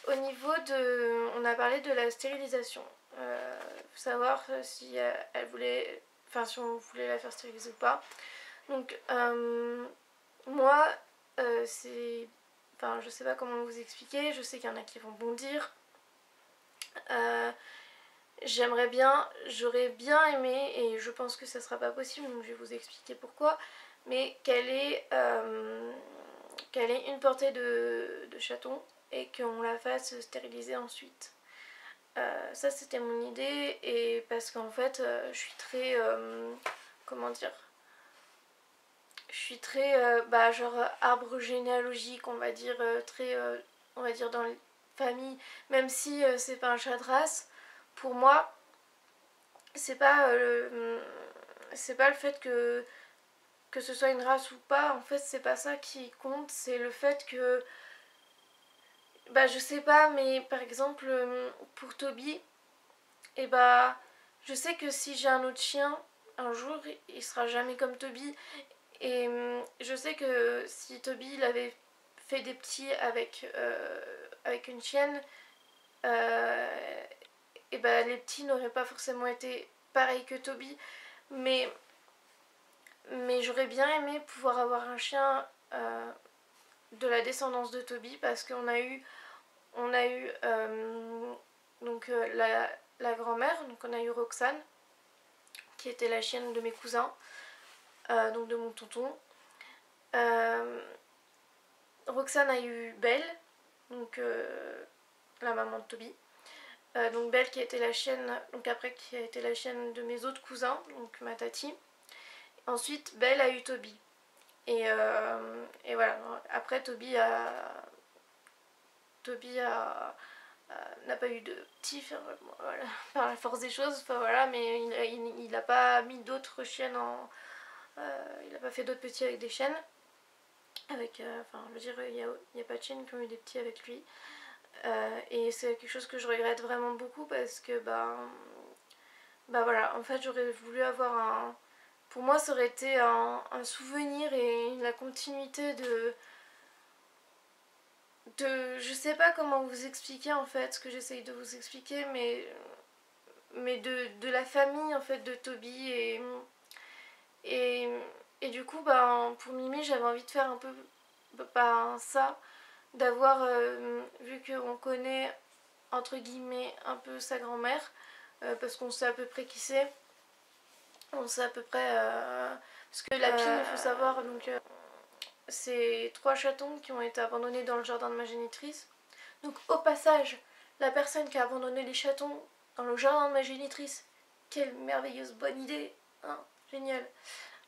au niveau de... On a parlé de la stérilisation. Faut savoir si elle voulait... Enfin, si on voulait la faire stériliser ou pas. Donc, moi, c'est... Enfin, je sais pas comment vous expliquer. Je sais qu'il y en a qui vont bondir. J'aimerais bien, j'aurais bien aimé, et je pense que ça sera pas possible, donc je vais vous expliquer pourquoi, mais qu'elle ait une portée de chaton et qu'on la fasse stériliser ensuite. Ça c'était mon idée, et parce qu'en fait je suis très comment dire, je suis très genre arbre généalogique, on va dire, très on va dire dans les familles, même si c'est pas un chat de race. Pour moi, c'est pas le fait que ce soit une race ou pas, en fait c'est pas ça qui compte, c'est le fait que bah je sais pas, mais par exemple pour Toby, et bah je sais que si j'ai un autre chien un jour il sera jamais comme Toby, et je sais que si Toby il avait fait des petits avec une chienne, et bah les petits n'auraient pas forcément été pareils que Toby, mais j'aurais bien aimé pouvoir avoir un chien de la descendance de Toby, parce qu'on a eu donc la grand-mère, donc on a eu Roxane qui était la chienne de mes cousins, donc de mon tonton. Roxane a eu Belle, donc la maman de Toby. Donc Belle qui a été la chienne, donc après qui a été la chienne de mes autres cousins, donc ma tati. Ensuite Belle a eu Toby. Et voilà, après Toby n'a pas eu de petit, enfin, voilà, par la force des choses, enfin, voilà, mais il a pas mis d'autres chiennes en... il a pas fait d'autres petits avec des chiennes. Avec, enfin, je veux dire, il y a pas de chiennes qui ont eu des petits avec lui. Et c'est quelque chose que je regrette vraiment beaucoup, parce que, bah voilà, en fait, j'aurais voulu avoir un... Pour moi, ça aurait été un souvenir et la continuité je sais pas comment vous expliquer en fait ce que j'essaye de vous expliquer, mais de la famille en fait de Toby, et, et du coup ben, pour Mimi j'avais envie de faire un peu ça, d'avoir vu qu'on connaît entre guillemets un peu sa grand-mère, parce qu'on sait à peu près qui c'est, on sait à peu près parce que la pine, il faut savoir, donc c'est 3 chatons qui ont été abandonnés dans le jardin de ma génitrice. Donc au passage, la personne qui a abandonné les chatons dans le jardin de ma génitrice, quelle merveilleuse bonne idée, hein, génial.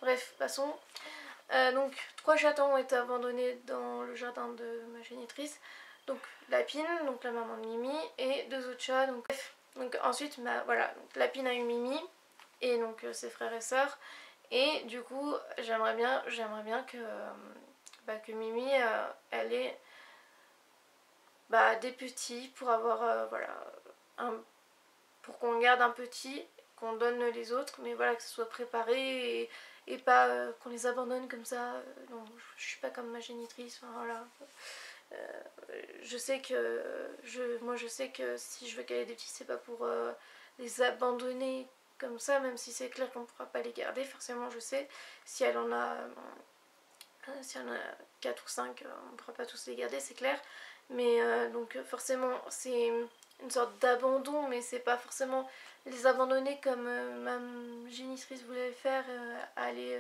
Bref, passons. Donc 3 chatons ont été abandonnés dans le jardin de ma génitrice. Donc Lapine, donc la maman de Mimi, et 2 autres chats. Donc, bref. Donc ensuite, voilà, donc Lapine a eu Mimi, et donc ses frères et sœurs. Et du coup, j'aimerais bien que Mimi, elle ait des petits, pour avoir, voilà, pour qu'on garde un petit, qu'on donne les autres, mais voilà, que ce soit préparé, et pas qu'on les abandonne comme ça. Non, je suis pas comme ma génitrice, enfin voilà. Je sais que moi je sais que si je veux qu'elle ait des petits, c'est pas pour les abandonner comme ça, même si c'est clair qu'on ne pourra pas les garder, forcément je sais. Si elle en a 4 ou 5, on ne pourra pas tous les garder, c'est clair. Mais donc forcément c'est une sorte d'abandon, mais c'est pas forcément les abandonner comme ma génitrice voulait le faire,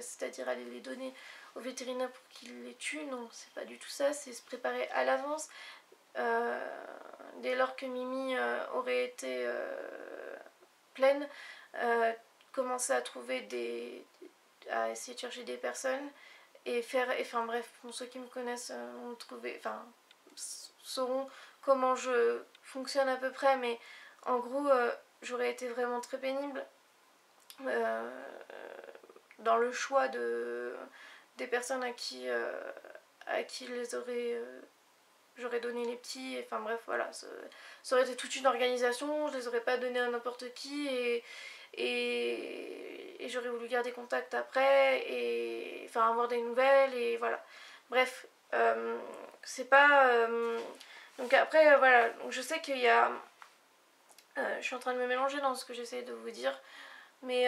c'est-à-dire aller les donner au vétérinaire pour qu'il les tue. Non, c'est pas du tout ça, c'est se préparer à l'avance. Dès lors que Mimi aurait été pleine, commencer à trouver à essayer de chercher des personnes, et enfin bref, pour ceux qui me connaissent sauront comment je fonctionne à peu près, mais en gros j'aurais été vraiment très pénible dans le choix des personnes à qui j'aurais donné les petits. Enfin bref, voilà, ça aurait été toute une organisation, je les aurais pas donnés à n'importe qui, et j'aurais voulu garder contact après, et enfin avoir des nouvelles, et voilà. Bref, c'est pas Donc après, voilà, donc je sais qu'il y a... je suis en train de me mélanger dans ce que j'essaie de vous dire. Mais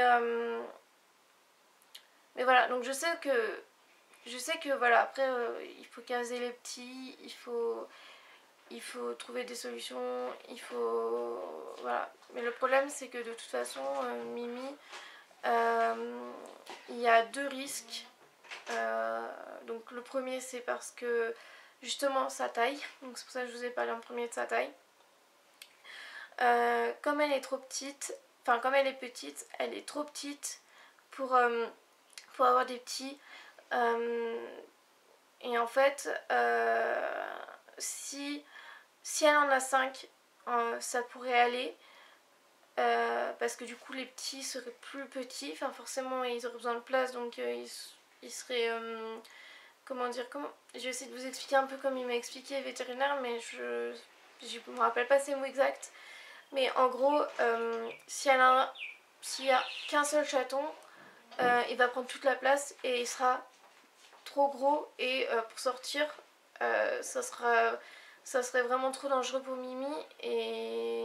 voilà, donc je sais que voilà, après il faut caser les petits, il faut trouver des solutions, voilà. Mais le problème c'est que de toute façon, Mimi, il y a deux risques. Donc le premier c'est parce que justement sa taille, donc c'est pour ça que je vous ai parlé en premier de sa taille. Comme elle est trop petite, enfin comme elle est petite, elle est trop petite pour avoir des petits. Et en fait, si elle en a 5, ça pourrait aller. Parce que du coup les petits seraient plus petits, enfin forcément ils auraient besoin de place, donc ils seraient... comment dire, je vais essayer de vous expliquer un peu comme il m'a expliqué vétérinaire, mais je me rappelle pas ses mots exacts. Mais en gros, s'il y a qu'un seul chaton, il va prendre toute la place et il sera trop gros, et pour sortir, ça serait vraiment trop dangereux pour Mimi et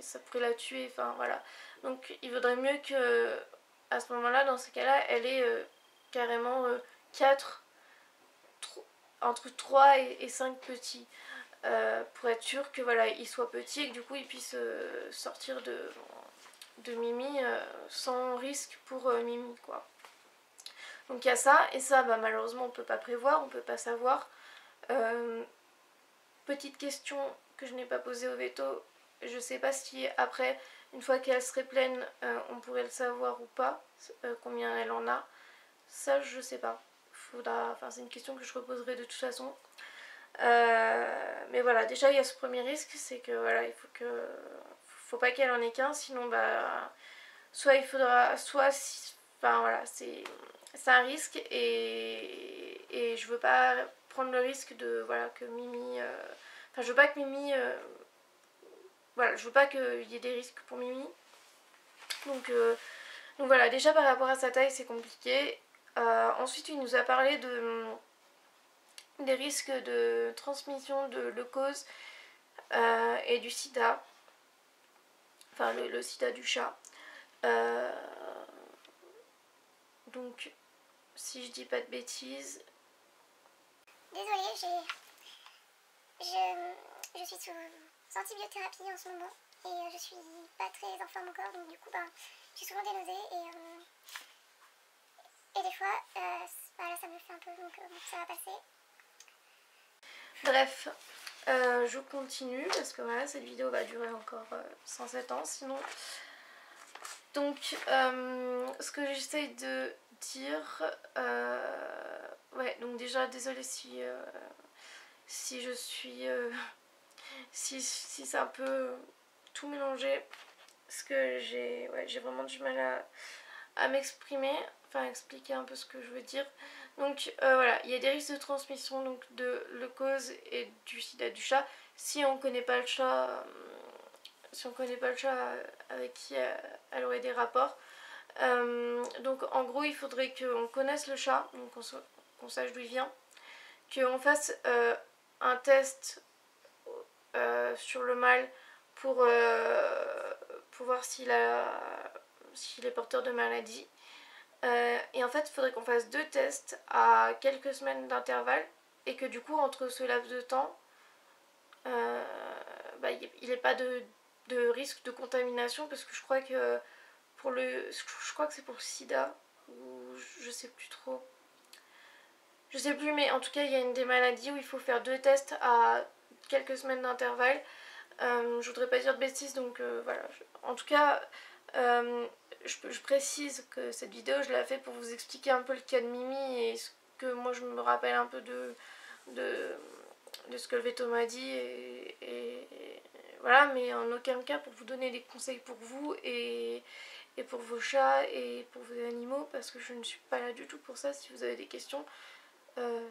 ça pourrait la tuer, enfin voilà. Donc il vaudrait mieux que à ce moment-là, dans ces cas-là, elle ait carrément 4, entre 3 et 5 petits, pour être sûr que voilà, il soit petit et que du coup il puisse sortir de Mimi sans risque pour Mimi, quoi. Donc il y a ça, et ça bah, malheureusement on peut pas prévoir, on peut pas savoir. Petite question que je n'ai pas posée au veto, je sais pas si après, une fois qu'elle serait pleine, on pourrait le savoir ou pas, combien elle en a. Ça je sais pas. Enfin, c'est une question que je reposerai de toute façon. Mais voilà, déjà il y a ce premier risque, c'est que voilà, faut pas qu'elle en ait qu'un, sinon bah soit il faudra, enfin voilà, c'est un risque, et je veux pas prendre le risque de voilà que Mimi, enfin je veux pas que Mimi, voilà, je veux pas qu'il y ait des risques pour Mimi. Donc voilà, déjà par rapport à sa taille c'est compliqué. Ensuite il nous a parlé des risques de transmission de leucose et du sida, enfin le sida du chat. Donc si je dis pas de bêtises... Désolée, je suis sous antibiothérapie en ce moment et je suis pas très en forme encore, donc du coup j'ai souvent des nausées et des fois voilà, ça me fait un peu, donc ça va passer. Bref, je continue parce que voilà, cette vidéo va durer encore 107 ans sinon. Donc ce que j'essaye de dire, ouais, donc déjà désolée si je suis si c'est un peu tout mélangé, parce que j'ai vraiment du mal à m'exprimer, enfin expliquer un peu ce que je veux dire. Donc voilà, il y a des risques de transmission donc de leucose et du sida du chat si on connaît pas le chat, avec qui elle aurait des rapports. Donc en gros il faudrait qu'on connaisse le chat, donc qu'on sache d'où il vient, qu'on fasse un test sur le mâle pour voir s'il est porteur de maladie. Et en fait il faudrait qu'on fasse 2 tests à quelques semaines d'intervalle, et que du coup entre ce laps de temps il n'y ait pas de risque de contamination, parce que je crois que c'est pour le sida, ou je sais plus trop. Je sais plus, mais en tout cas il y a une des maladies où il faut faire 2 tests à quelques semaines d'intervalle. Je voudrais pas dire de bêtises, donc voilà. En tout cas, je précise que cette vidéo je l'ai fait pour vous expliquer un peu le cas de Mimi et ce que moi je me rappelle un peu de ce que le veto m'a dit, et voilà, mais en aucun cas pour vous donner des conseils pour vous et pour vos chats et pour vos animaux, parce que je ne suis pas là du tout pour ça. Si vous avez des questions,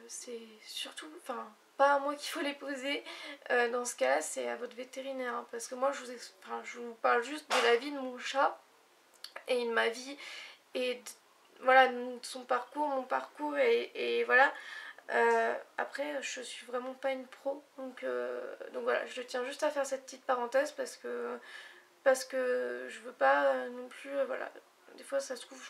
c'est surtout, enfin pas à moi qu'il faut les poser, dans ce cas là c'est à votre vétérinaire, hein, parce que moi je vous parle juste de la vie de mon chat et de ma vie et voilà, son parcours, mon parcours, et voilà. Après, je suis vraiment pas une pro, donc voilà, je tiens juste à faire cette petite parenthèse parce que je veux pas non plus, voilà, des fois ça se trouve,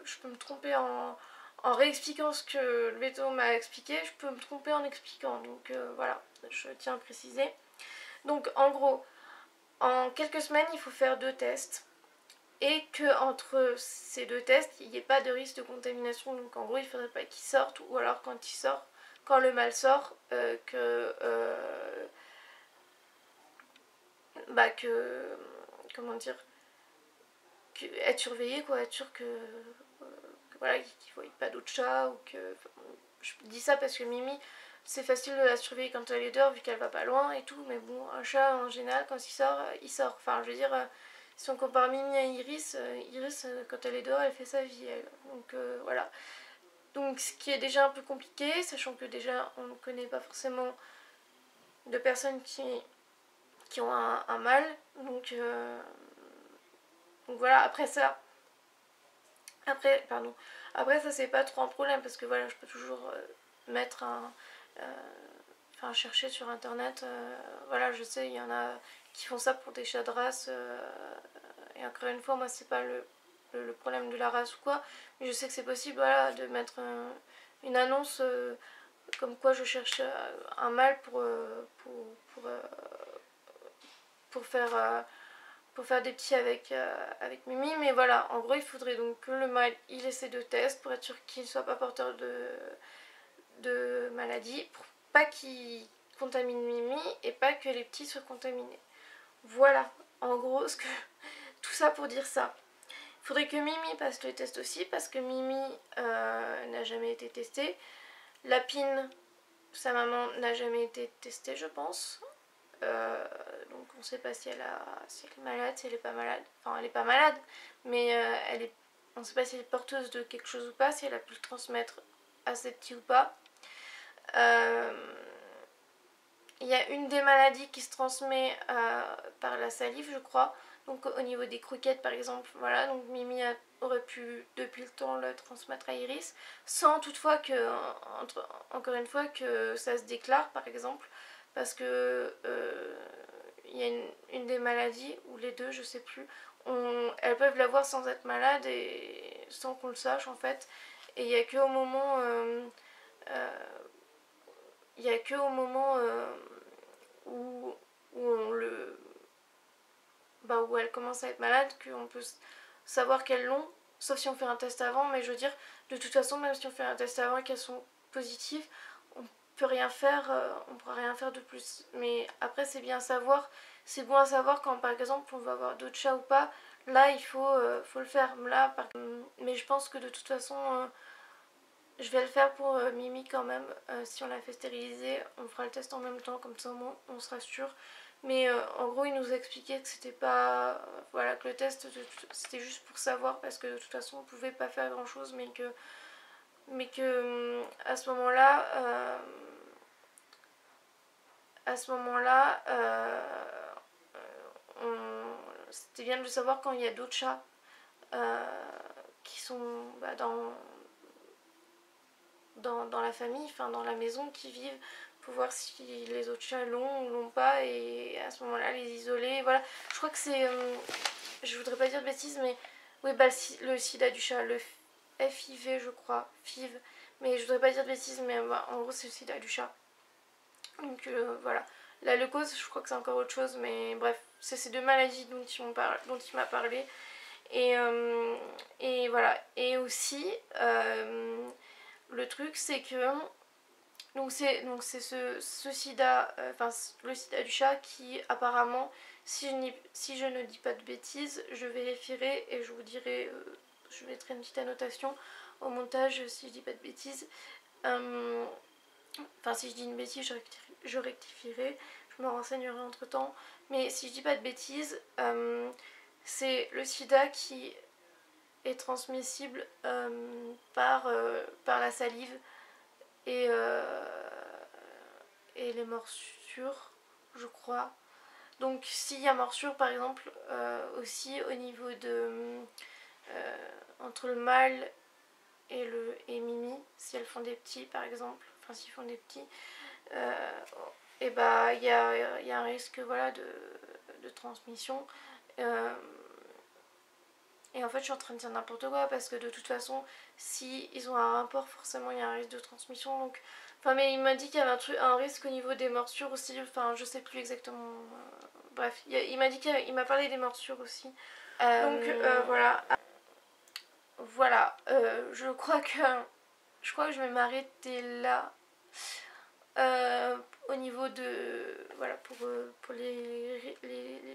je peux me tromper en réexpliquant ce que le véto m'a expliqué, je peux me tromper en expliquant, donc voilà, je tiens à préciser. Donc en gros, en quelques semaines, il faut faire 2 tests et que entre ces 2 tests, il n'y ait pas de risque de contamination. Donc en gros, il ne faudrait pas qu'il sorte, ou alors quand il sort, quand le mâle sort, comment dire, être surveillé, quoi, être sûr voilà, qu'il ne voie pas d'autres chats, ou que, je dis ça parce que Mimi, c'est facile de la surveiller quand elle est dehors vu qu'elle va pas loin et tout, mais bon, un chat en général quand il sort, il sort. Enfin, je veux dire, si on compare Mimi à Iris, Iris quand elle est dehors, elle fait sa vie, elle. Donc voilà. Donc ce qui est déjà un peu compliqué, sachant que déjà on ne connaît pas forcément de personnes qui ont un mâle. Donc voilà, après ça c'est pas trop un problème parce que voilà, je peux toujours mettre enfin chercher sur internet, voilà, je sais, il y en a qui font ça pour des chats de race, et encore une fois, moi c'est pas le problème de la race ou quoi, mais je sais que c'est possible, voilà, de mettre une annonce comme quoi je cherche un mâle pour faire des petits avec Mimi. Mais voilà, en gros, il faudrait donc que le mâle il ait ces 2 tests pour être sûr qu'il ne soit pas porteur de maladie, pour pas qu'il contamine Mimi et pas que les petits soient contaminés. Voilà, en gros, tout ça pour dire ça. Il faudrait que Mimi passe le test aussi parce que Mimi n'a jamais été testée. Lapine, sa maman, n'a jamais été testée, je pense. Donc on ne sait pas si elle est malade, si elle est pas malade. Enfin, elle est pas malade, mais on ne sait pas si elle est porteuse de quelque chose ou pas, si elle a pu le transmettre à ses petits ou pas. Il y a une des maladies qui se transmet par la salive, je crois. Donc au niveau des croquettes par exemple, voilà, donc Mimi aurait pu depuis le temps le transmettre à Iris, sans toutefois encore une fois, que ça se déclare par exemple, parce que il y a une des maladies, ou les deux, je sais plus, elles peuvent l'avoir sans être malades et sans qu'on le sache en fait, et il n'y a que au moment il n'y a que au moment où on le où elle commence à être malade qu'on peut savoir qu'elles l'ont, sauf si on fait un test avant, mais je veux dire, de toute façon, même si on fait un test avant et qu'elles sont positives, on peut rien faire, on pourra rien faire de plus. Mais après, c'est bien à savoir, c'est bon à savoir quand par exemple on va avoir d'autres chats ou pas, là il faut le faire. Mais je pense que de toute façon, je vais le faire pour Mimi quand même. Si on la fait stériliser, on fera le test en même temps, comme ça au moins on sera sûr. Mais en gros, il nous expliquait que c'était pas. Voilà, que le test c'était juste pour savoir parce que de toute façon on pouvait pas faire grand chose, mais que à ce moment-là. C'était bien de le savoir quand il y a d'autres chats qui sont dans la famille, enfin dans la maison, qui vivent, pour voir si les autres chats l'ont ou l'ont pas, et à ce moment-là les isoler. Voilà, je crois que c'est, je voudrais pas dire de bêtises, mais oui, le sida du chat, le FIV, je crois, FIV, mais je voudrais pas dire de bêtises, mais en gros c'est le sida du chat. Donc voilà, la leucose, je crois que c'est encore autre chose, mais bref, c'est ces 2 maladies dont il m'a parlé. Et voilà, et aussi le truc c'est que donc c'est ce sida, le sida du chat qui apparemment, si je ne dis pas de bêtises, je vérifierai et je vous dirai, je mettrai une petite annotation au montage si je dis pas de bêtises. Enfin, si je dis une bêtise, je rectifierai, je me renseignerai entre temps, mais si je dis pas de bêtises, c'est le sida qui est transmissible par la salive et, et les morsures, je crois. Donc s'il y a morsure par exemple, aussi au niveau de entre le mâle et Mimi, si elles font des petits par exemple, enfin s'ils font des petits, et bah il y a un risque voilà de transmission. Et en fait je suis en train de dire n'importe quoi parce que de toute façon si ils ont un rapport forcément il y a un risque de transmission, donc enfin mais il m'a dit qu'il y avait un risque au niveau des morsures aussi, enfin je sais plus exactement, bref il m'a dit qu'il m'a parlé des morsures aussi, donc voilà. Voilà, je crois que je vais m'arrêter là. Au niveau de voilà pour les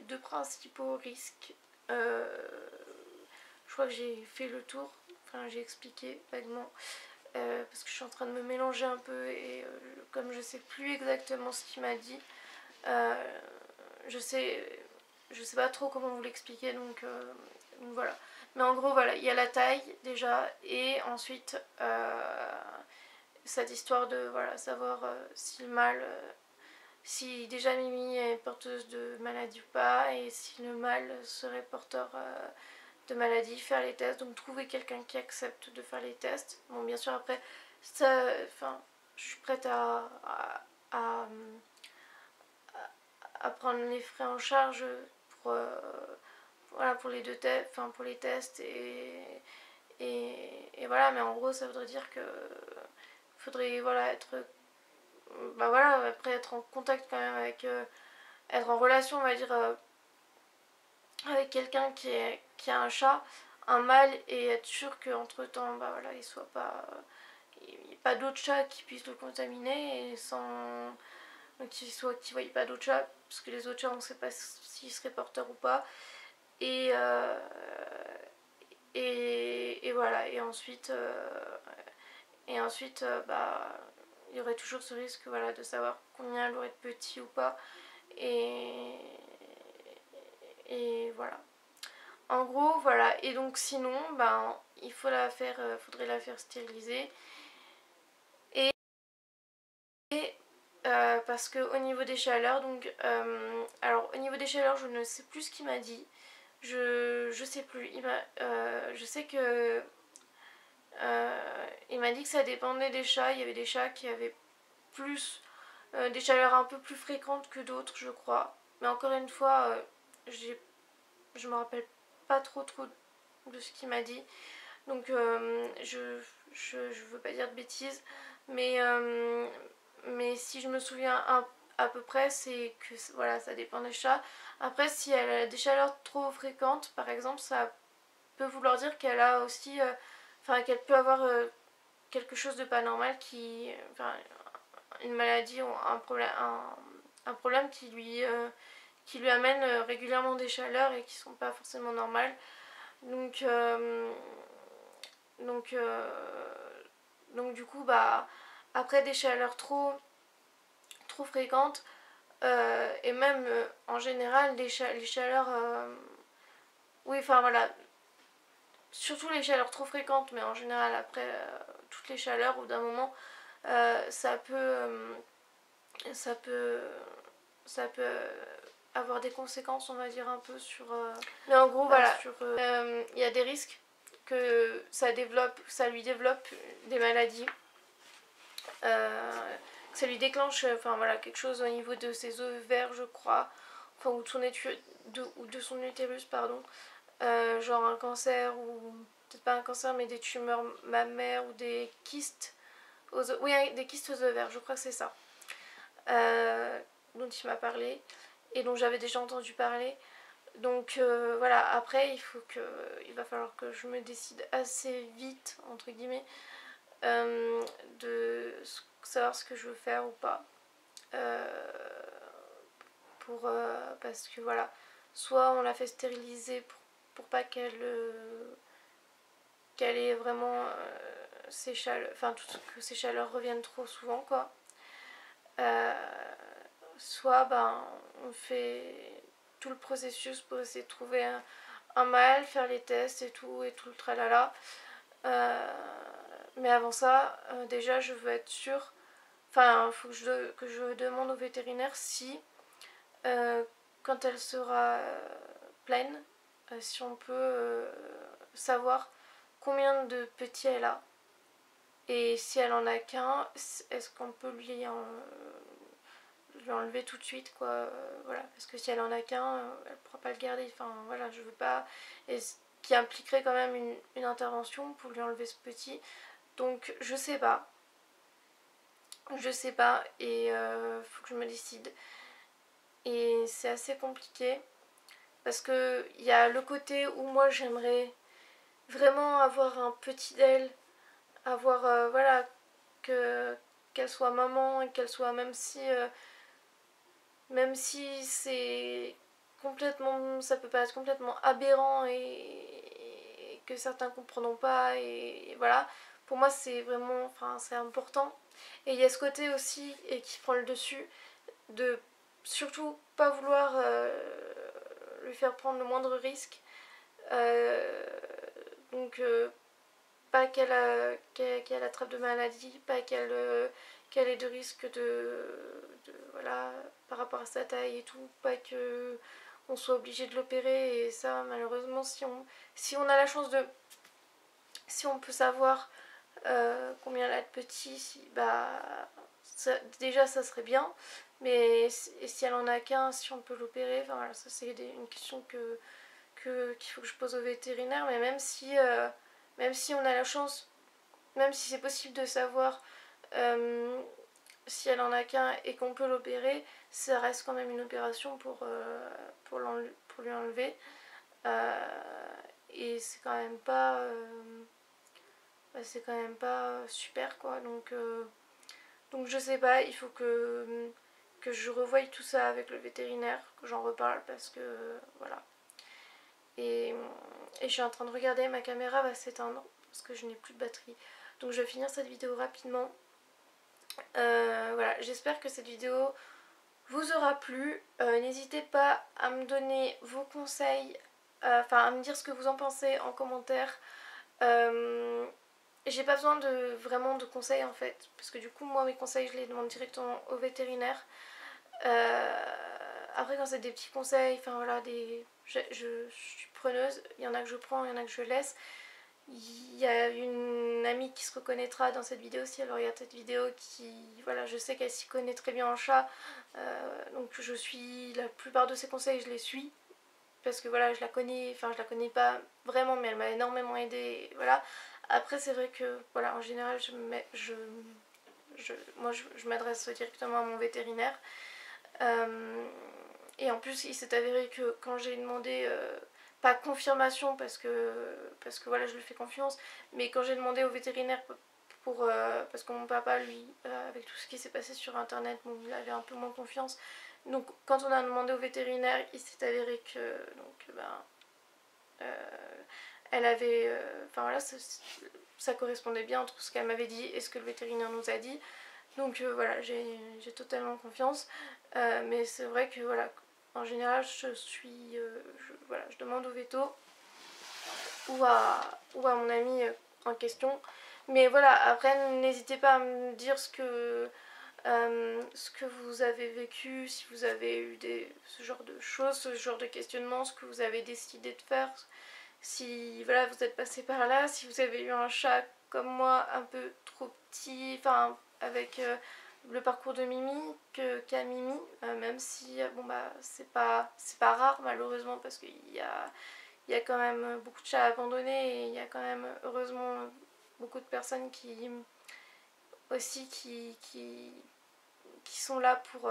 deux principaux risques, je crois que j'ai fait le tour, enfin j'ai expliqué vaguement, parce que je suis en train de me mélanger un peu et comme je sais plus exactement ce qu'il m'a dit, je sais pas trop comment vous l'expliquer, donc voilà. Mais en gros voilà, il y a la taille déjà et ensuite cette histoire de voilà, savoir si le mâle, si déjà Mimi est porteuse de maladie ou pas, et si le mâle serait porteur de maladie, faire les tests, donc trouver quelqu'un qui accepte de faire les tests. Bon bien sûr après ça, enfin je suis prête à, à prendre les frais en charge pour, voilà, pour les deux tests, enfin pour les tests et voilà, mais en gros ça voudrait dire que faudrait voilà être, bah voilà, après être en contact quand même avec, être en relation on va dire avec quelqu'un qui a un chat, un mâle, et être sûr qu'entre temps bah voilà il soit pas, il n'y ait pas d'autres chats qui puissent le contaminer et sans qu'il voient pas d'autres chats, parce que les autres chats on sait pas s'ils seraient porteurs ou pas, et et voilà, et ensuite bah il y aurait toujours ce risque voilà de savoir combien elle aurait de petits ou pas, et voilà, en gros voilà. Et donc sinon ben il faut faudrait la faire stériliser, et parce que au niveau des chaleurs, donc alors au niveau des chaleurs je ne sais plus ce qu'il m'a dit, je sais plus, je sais que il m'a dit que ça dépendait des chats, il y avait des chats qui avaient plus des chaleurs un peu plus fréquentes que d'autres je crois, mais encore une fois je me rappelle pas trop de ce qu'il m'a dit, donc je veux pas dire de bêtises, mais si je me souviens à peu près, c'est que voilà, ça dépend des chats. Après si elle a des chaleurs trop fréquentes par exemple, ça peut vouloir dire qu'elle a aussi enfin qu'elle peut avoir quelque chose de pas normal, enfin une maladie ou un problème qui lui amène régulièrement des chaleurs et qui sont pas forcément normales, donc donc donc du coup bah après des chaleurs trop fréquentes, et même en général les chaleurs, oui enfin voilà, surtout les chaleurs trop fréquentes, mais en général après toutes les chaleurs au bout d'un moment ça peut ça peut ça peut avoir des conséquences on va dire un peu sur mais en gros voilà, il y a des risques que ça lui développe des maladies, que ça lui déclenche enfin voilà quelque chose au niveau de ses ovaires je crois, enfin ou de son utérus pardon, genre un cancer, ou peut-être pas un cancer mais des tumeurs mammaires ou des kystes oui des kystes aux ovaires, je crois que c'est ça dont il m'a parlé et dont j'avais déjà entendu parler. Donc voilà, après il va falloir que je me décide assez vite entre guillemets de savoir ce que je veux faire ou pas, parce que voilà, soit on la fait stériliser pour pas qu'elle ait vraiment ses chaleurs, enfin que ses chaleurs reviennent trop souvent quoi, soit ben on fait tout le processus pour essayer de trouver un mâle, faire les tests et tout le tralala. Mais avant ça, déjà je veux être sûre, enfin il faut que je demande au vétérinaire si quand elle sera pleine, si on peut savoir combien de petits elle a, Et si elle en a qu'un, est-ce qu'on peut lui enlever tout de suite, quoi, voilà, parce que si elle en a qu'un, elle pourra pas le garder, enfin voilà, je veux pas, et ce qui impliquerait quand même une intervention pour lui enlever ce petit, donc je sais pas, et faut que je me décide, et c'est assez compliqué, parce que il y a le côté où moi j'aimerais vraiment avoir un petit d'elle, avoir, voilà, que qu'elle soit maman, et qu'elle soit, même si c'est complètement, ça peut paraître complètement aberrant et que certains comprendront pas, et voilà, pour moi c'est vraiment, enfin c'est important. Et il y a ce côté aussi, et qui prend le dessus, de surtout pas vouloir lui faire prendre le moindre risque, euh, donc pas qu'elle attrape de maladie, pas qu'elle ait de risque voilà, par rapport à sa taille et tout, pas que on soit obligé de l'opérer. Et ça, malheureusement, si on a la chance de, si on peut savoir combien elle a de petits, bah déjà ça serait bien, mais si elle en a qu'un, si on peut l'opérer, enfin voilà, ça c'est une question qu'il faut que je pose au vétérinaire. Mais même si on a la chance, même si c'est possible de savoir si elle en a qu'un et qu'on peut l'opérer, ça reste quand même une opération pour lui enlever. Et c'est quand même pas super, quoi. Donc je sais pas, il faut que je revoie tout ça avec le vétérinaire, que j'en reparle, parce que voilà. Et, et je suis en train de regarder, ma caméra va s'éteindre parce que je n'ai plus de batterie. Donc je vais finir cette vidéo rapidement. Voilà, j'espère que cette vidéo vous aura plu. N'hésitez pas à me donner vos conseils, enfin à me dire ce que vous en pensez en commentaire. J'ai pas besoin vraiment de conseils en fait, parce que du coup moi mes conseils je les demande directement au vétérinaire. Après quand c'est des petits conseils, enfin voilà, je suis preneuse, il y en a que je prends, il y en a que je laisse. Il y a une amie qui se reconnaîtra dans cette vidéo si elle regarde cette vidéo, qui, voilà, je sais qu'elle s'y connaît très bien en chat, donc je suis, la plupart de ses conseils je les suis, parce que voilà, je la connais, enfin je la connais pas vraiment, mais elle m'a énormément aidée, voilà. Après c'est vrai que, voilà, en général je m'adresse directement à mon vétérinaire, et en plus il s'est avéré que quand j'ai demandé, pas confirmation parce que voilà, je lui fais confiance, mais quand j'ai demandé au vétérinaire parce que mon papa, lui, avec tout ce qui s'est passé sur internet, bon, il avait un peu moins confiance. Donc quand on a demandé au vétérinaire, il s'est avéré que donc elle avait, enfin voilà, ça correspondait bien entre ce qu'elle m'avait dit et ce que le vétérinaire nous a dit. Donc voilà, j'ai totalement confiance. Mais c'est vrai que voilà, en général, voilà, je demande au veto ou à mon ami en question. Mais voilà, après, n'hésitez pas à me dire ce que vous avez vécu, si vous avez eu ce genre de choses, ce genre de questionnements, ce que vous avez décidé de faire, si voilà, vous êtes passé par là, si vous avez eu un chat comme moi un peu trop petit, enfin avec le parcours de Mimi qu'a Mimi, même si bon bah c'est pas rare malheureusement, parce il y a quand même beaucoup de chats abandonnés, et il y a quand même heureusement beaucoup de personnes aussi qui sont là pour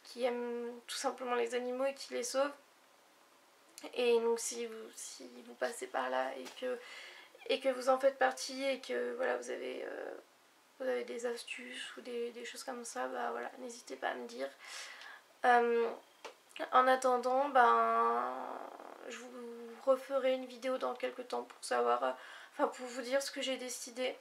qui aiment tout simplement les animaux et qui les sauvent. Et donc si vous passez par là et que vous en faites partie, et que voilà, vous avez des astuces ou des choses comme ça, bah voilà, n'hésitez pas à me dire. En attendant, je vous referai une vidéo dans quelques temps pour savoir, enfin pour vous dire ce que j'ai décidé.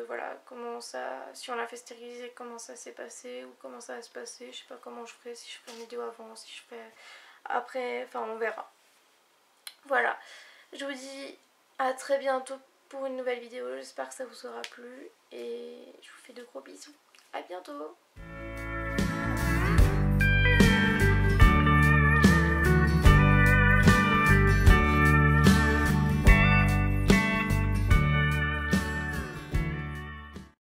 Voilà, comment ça, si on l'a fait stériliser, comment ça s'est passé, ou comment ça va se passer. Je sais pas comment je ferai, si je ferai une vidéo avant, si je ferai après, enfin on verra. Voilà, je vous dis à très bientôt pour une nouvelle vidéo, j'espère que ça vous aura plu, et je vous fais de gros bisous. À bientôt.